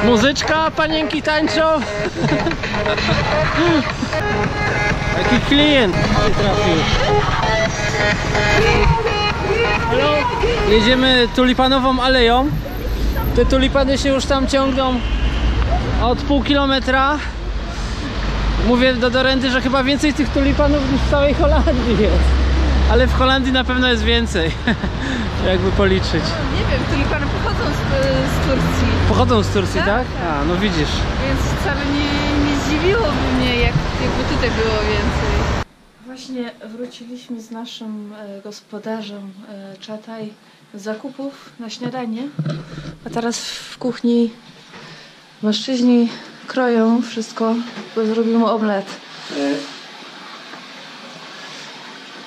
Muzyczka, panienki tańczą. Jaki klient trafił. Jedziemy tulipanową aleją. Te tulipany się już tam ciągną od pół kilometra. Mówię do Dorendy, że chyba więcej tych tulipanów niż w całej Holandii jest. Ale w Holandii na pewno jest więcej. Jakby policzyć. Nie wiem, tulipany pochodzą z Turcji. Pochodzą z Turcji, tak? A, no widzisz. Więc wcale nie zdziwiłoby mnie, jakby tutaj było więcej. Właśnie wróciliśmy z naszym gospodarzem Czataj z zakupów na śniadanie. A teraz w kuchni mężczyźni kroją wszystko, bo zrobimy omlet.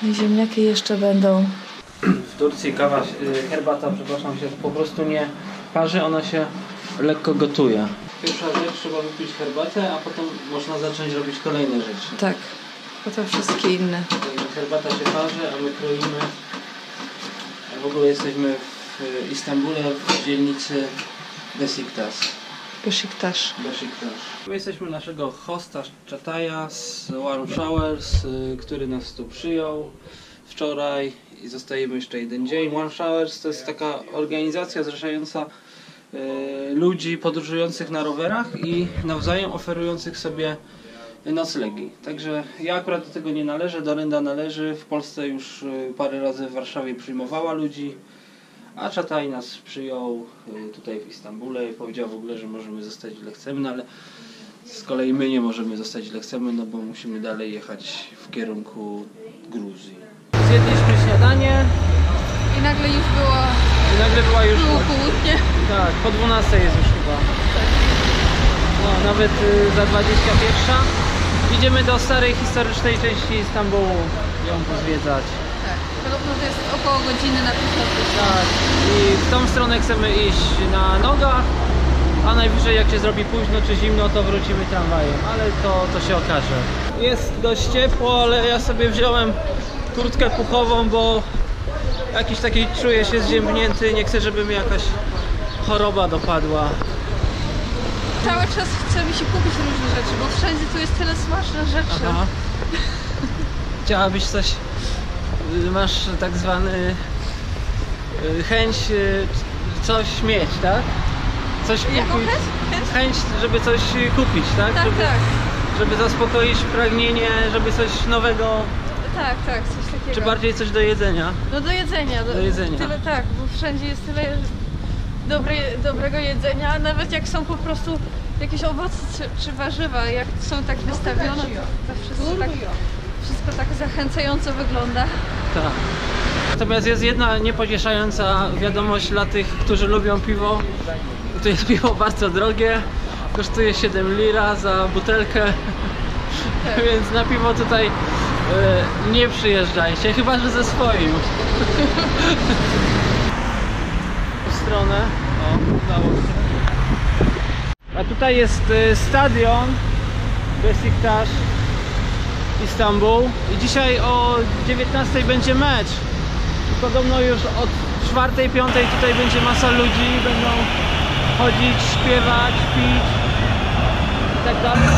I ziemniaki jeszcze będą. W Turcji kawa, herbata, przepraszam, się po prostu nie parzy, ona się lekko gotuje. Pierwsza rzecz, trzeba wypić herbatę, a potem można zacząć robić kolejne rzeczy. Tak, potem wszystkie inne. Także herbata się parzy, a my kroimy. W ogóle jesteśmy w Istambule, w dzielnicy Beşiktaş. Beşiktaş. My jesteśmy naszego hosta Czataja z Warm Showers, który nas tu przyjął wczoraj i zostajemy jeszcze jeden dzień. Warm Showers to jest taka organizacja zrzeszająca ludzi podróżujących na rowerach i nawzajem oferujących sobie noclegi. Także ja akurat do tego nie należę, Dorenda należy. W Polsce już parę razy w Warszawie przyjmowała ludzi. A Czataj nas przyjął tutaj w Istambule i powiedział w ogóle, że możemy zostać ile chcemy, no ale z kolei my nie możemy zostać ile chcemy, no bo musimy dalej jechać w kierunku Gruzji. Zjedliśmy śniadanie I nagle już była już było południe. tak, po 12 jest już chyba. No, nawet za 21. Idziemy do starej historycznej części Istambułu, ją pozwiedzać. Tak, podobno to jest około godziny na piechotę. Tak, i w tą stronę chcemy iść na nogach, a najwyżej jak się zrobi późno czy zimno, to wrócimy tramwajem, ale to się okaże. Jest dość ciepło, ale ja sobie wziąłem kurtkę puchową, bo jakiś taki czuję się zziębnięty, nie chcę, żeby mi jakaś choroba dopadła. Cały czas chce mi się kupić różne rzeczy, bo wszędzie tu jest tyle smacznych rzeczy. Aha. Chciałabyś coś, masz tak zwany chęć coś mieć, tak? Coś Jaką kupić, chęć? chęć, żeby coś kupić, tak? Tak, tak. Żeby zaspokoić pragnienie, żeby coś nowego, Tak, coś takiego. czy bardziej coś do jedzenia? No do jedzenia. Do jedzenia. Tyle, tak, bo wszędzie jest tyle dobrego jedzenia, nawet jak są po prostu jakieś owoce czy warzywa, jak są tak wystawione, to wszystko tak zachęcająco wygląda. Tak. Natomiast jest jedna niepocieszająca wiadomość dla tych, którzy lubią piwo. To jest piwo bardzo drogie, kosztuje 7 lira za butelkę, tak. Więc na piwo tutaj nie przyjeżdżajcie, chyba że ze swoim. W stronę, udało się. A tutaj jest stadion Beşiktaş Istanbul i dzisiaj o 19 będzie mecz. I podobno już od 4-5 tutaj będzie masa ludzi, będą chodzić, śpiewać, pić i tak dalej.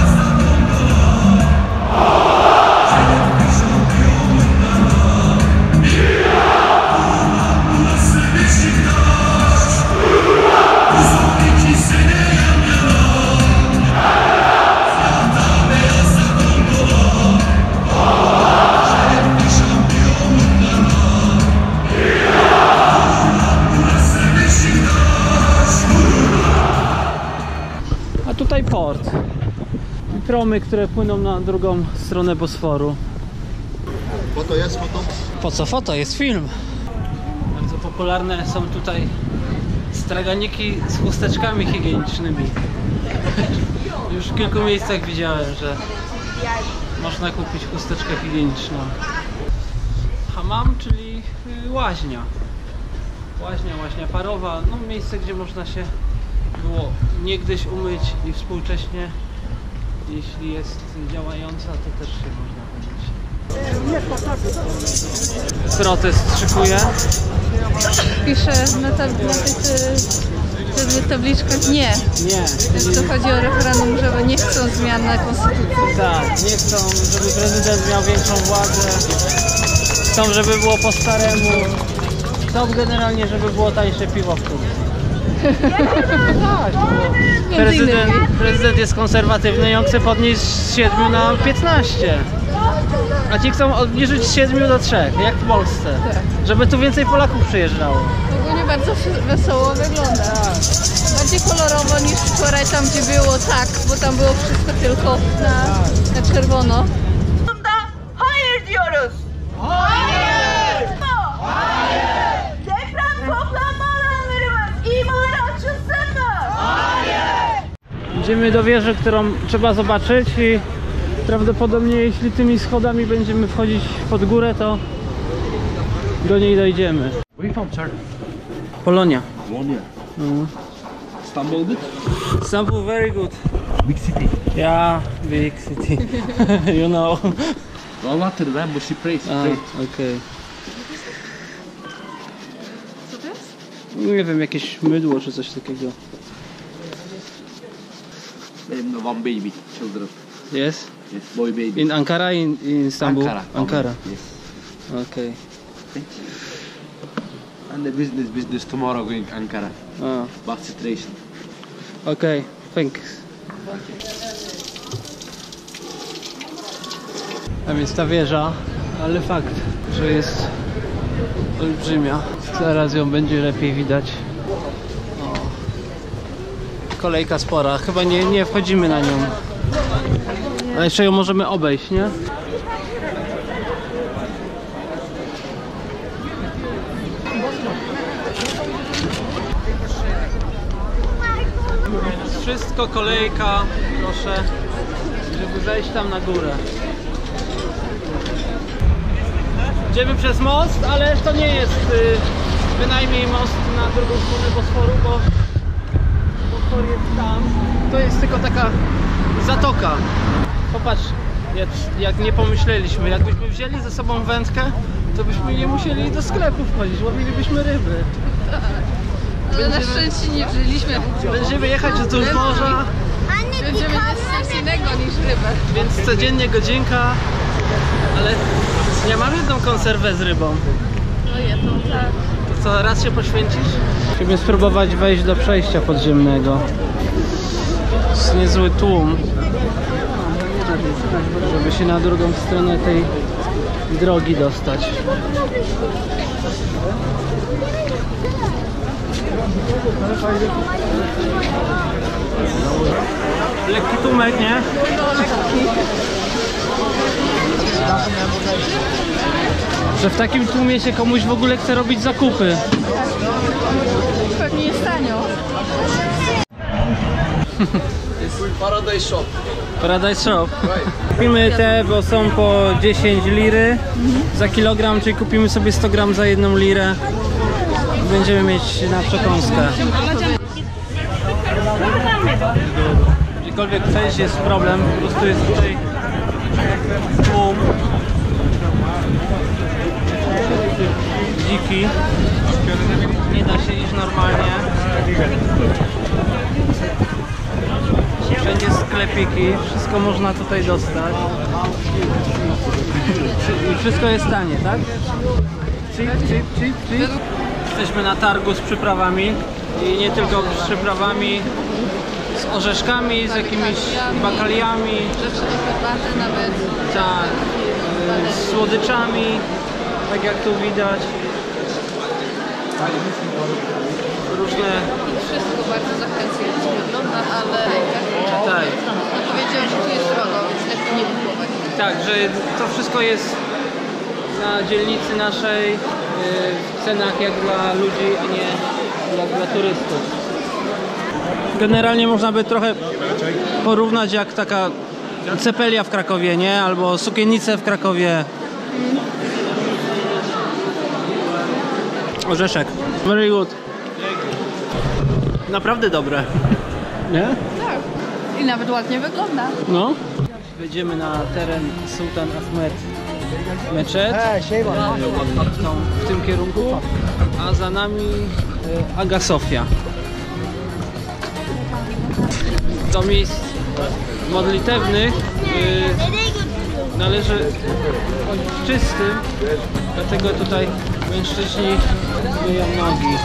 A tutaj port. I promy, które płyną na drugą stronę Bosforu. Foto jest, foto? Po co foto? Jest film. Bardzo popularne są tutaj straganiki z chusteczkami higienicznymi. Już w kilku miejscach widziałem, że można kupić chusteczkę higieniczną. Hammam, czyli łaźnia. Łaźnia parowa, no miejsce, gdzie można się było niegdyś umyć i współcześnie, jeśli jest działająca, to też się można umyć. Protest szykuje. Piszę na tej Wtedy tabliczka nie. Nie. Więc to chodzi o referendum, że nie chcą zmian na konstytucji. Tak, nie chcą, żeby prezydent miał większą władzę. Chcą, żeby było po staremu. Chcą generalnie, żeby było tańsze piwo w Turcji. Tak, prezydent jest konserwatywny i on chce podnieść z 7 na 15. A ci chcą obniżyć z 7 do 3, jak w Polsce. Żeby tu więcej Polaków przyjeżdżało. Ogólnie bardzo wesoło wygląda. Bardziej kolorowo niż wczoraj tam, gdzie było tak, bo tam było wszystko tylko na czerwono. Hayır diyoruz. Hayır. Hayır. Deprem toplanma alanlarımız imara açılsın mı? Hayır. Idziemy do wieży, którą trzeba zobaczyć i prawdopodobnie jeśli tymi schodami będziemy wchodzić pod górę, to do niej dojdziemy. Where you from, sir? Polonia. Polonia. Istanbul good? Istanbul very good. Big city. Yeah, big city. You know. Vallahtır ben bu sprey. Okej. Co to jest? Nie wiem, jakieś mydło czy coś takiego. Benim one baby, children. Yes? Yes, boy baby. In Ankara, in Istanbul? Ankara. Yes. Okay. And the business tomorrow going Ankara. Bad situation. Okay, thanks. A więc ta wieża, ale fakt, że jest olbrzymia. Zaraz ją będzie lepiej widać. O. Kolejka spora, chyba nie wchodzimy na nią. Ale jeszcze ją możemy obejść, nie? Wszystko kolejka, proszę, żeby wejść tam na górę. Idziemy przez most, ale to nie jest bynajmniej most na drugą stronę Bosforu, bo Bosfor jest tam. To jest tylko taka zatoka. Popatrz, jak nie pomyśleliśmy, jakbyśmy wzięli ze sobą wędkę, to byśmy nie musieli do sklepu wchodzić, łowilibyśmy ryby. Ale na szczęście nie wzięliśmy. Będziemy jechać wzdłuż morza, Będziemy jeść coś innego niż rybę. więc codziennie godzinka, ale ja mam jedną konserwę z rybą. No jedną, tak. To co, raz się poświęcisz? Musimy spróbować wejść do przejścia podziemnego. Jest niezły tłum, żeby się na drugą stronę tej drogi dostać. Lekki tłumek, nie? Że w takim tłumie się komuś w ogóle chce robić zakupy. Pewnie jest tanio. Paradise Shop. Paradise Shop. Kupimy te, bo są po 10 liry za kilogram, czyli kupimy sobie 100 gram za 1 lirę. Będziemy mieć na przekąskę. Gdziekolwiek przejść jest problem, po prostu jest tutaj tłum. Dziki. Nie da się iść normalnie. Wszędzie sklepiki, wszystko można tutaj dostać. I wszystko jest tanie, tak? Cheap. Jesteśmy na targu z przyprawami i nie tylko z przyprawami, z orzeszkami, z jakimiś bakaliami, Rzeczy do herbaty nawet. tak, z słodyczami, tak jak tu widać. Różne. Wszystko bardzo zachęcająco wygląda, ale Tak. powiedział, że tu jest drogo, więc lepiej nie kupować. Tak, że to wszystko jest na dzielnicy naszej w cenach jak dla ludzi, a nie jak dla turystów. Generalnie można by trochę porównać jak taka cepelia w Krakowie, nie? Albo sukiennice w Krakowie. Orzeszek. Very good. Naprawdę dobre. Nie? Tak. I nawet ładnie wygląda. No. Wejdziemy na teren Sultan Ahmed Meczet. W tym kierunku. A za nami Hagia Sophia. Do miejsc modlitewnych należy chodzić czystym, dlatego tutaj mężczyźni myją nogi.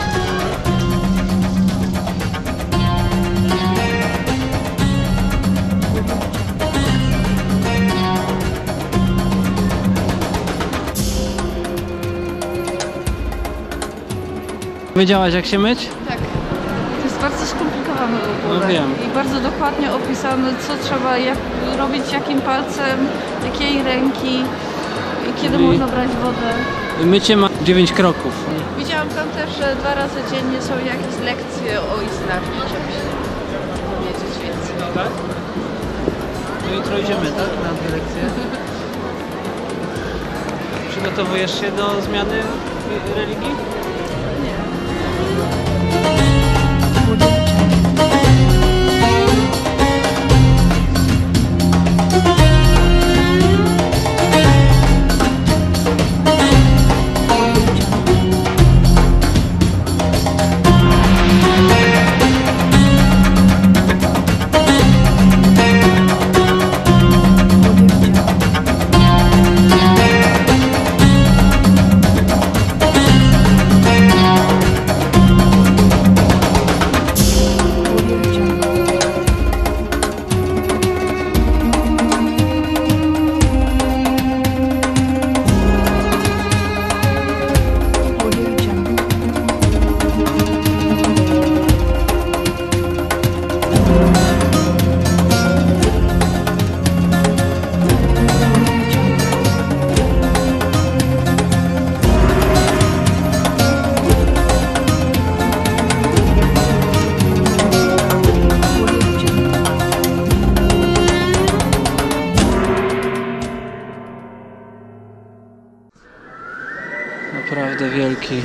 Wiedziałaś, jak się myć? Tak. To jest bardzo skomplikowane w ogóle. No wiem. I bardzo dokładnie opisane, co trzeba robić, jakim palcem, jakiej ręki i kiedy można brać wodę. Mycie ma 9 kroków. Widziałam tam też, że 2 razy dziennie są jakieś lekcje o islamie, żeby się dowiedzieć więcej. Tak? To jutro idziemy, tak? Na dwie lekcje. Przygotowujesz się do zmiany religii? Naprawdę wielki.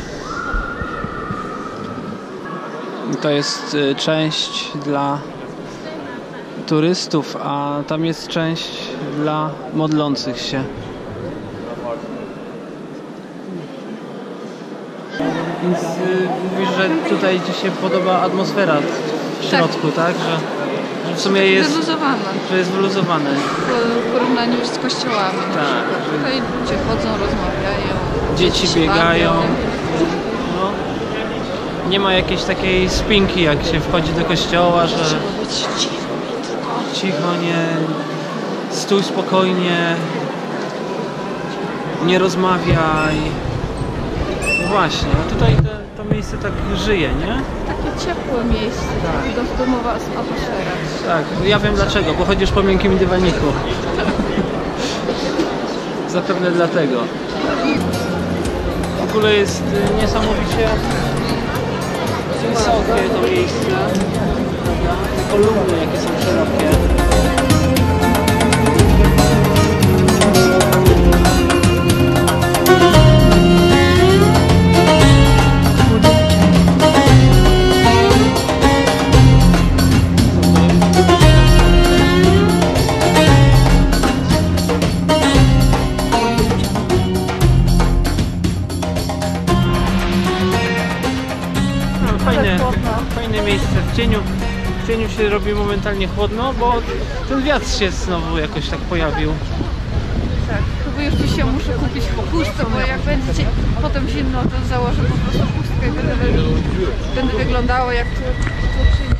To jest część dla turystów, a tam jest część dla modlących się. Więc mówisz, że tutaj Ci się podoba atmosfera w środku, tak? Że w sumie jest wyluzowana. Że jest wyluzowane. W porównaniu z kościołami. Tak. Tutaj ludzie chodzą, rozmawiają. Dzieci biegają. No. Nie ma jakiejś takiej spinki, jak się wchodzi do kościoła, że cicho, nie, stój spokojnie, nie rozmawiaj. No właśnie, a tutaj to miejsce tak żyje, nie? Takie ciepłe miejsce, taka domowa atmosfera. Tak, ja wiem dlaczego, bo chodzisz po miękkim dywaniku. Zapewne dlatego. W ogóle jest niesamowicie wysokie to miejsce. Te kolumny jakie są szerokie. Fajne miejsce. W cieniu się robi momentalnie chłodno, bo ten wiatr się znowu jakoś tak pojawił. Tak, chyba już dzisiaj muszę kupić chustę, bo jak będzie potem zimno, to założę po prostu chustkę i będę wyglądała jak Turczynia.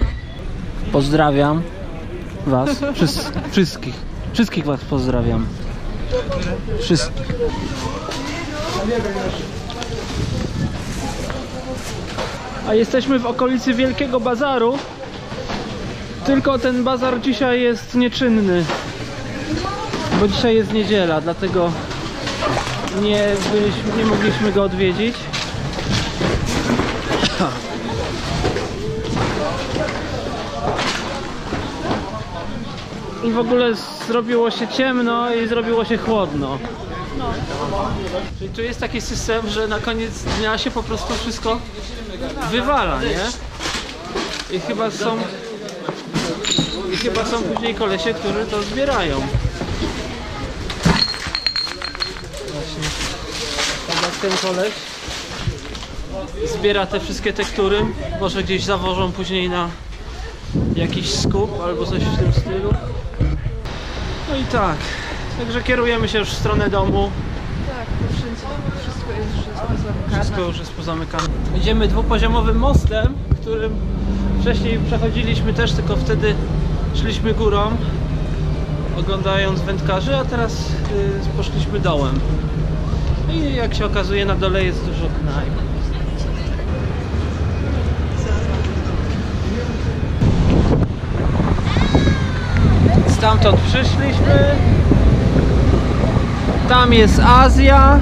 Pozdrawiam Was, wszystkich. Wszystkich Was pozdrawiam. Wszystkich. A jesteśmy w okolicy Wielkiego Bazaru. Tylko ten bazar dzisiaj jest nieczynny. Bo dzisiaj jest niedziela, dlatego nie mogliśmy go odwiedzić. I w ogóle zrobiło się ciemno i zrobiło się chłodno. No. Czyli tu jest taki system, że na koniec dnia się po prostu wszystko wywala, nie? I chyba są później kolesie, którzy to zbierają. Właśnie. Tak jak ten koleś zbiera te wszystkie tektury, może gdzieś zawożą później jakiś skup albo coś w tym stylu. No i tak, także kierujemy się już w stronę domu. Tak, to wszędzie wszystko jest już pozamykane. Wszystko już jest pozamykane. Idziemy dwupoziomowym mostem, którym wcześniej przechodziliśmy też, tylko wtedy szliśmy górą, oglądając wędkarzy, a teraz poszliśmy dołem. I jak się okazuje, na dole jest dużo knajp. Stamtąd przyszliśmy. Tam jest Azja.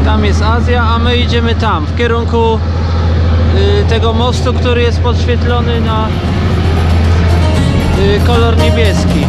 Tam jest Azja, a my idziemy tam, w kierunku tego mostu, który jest podświetlony na kolor niebieski.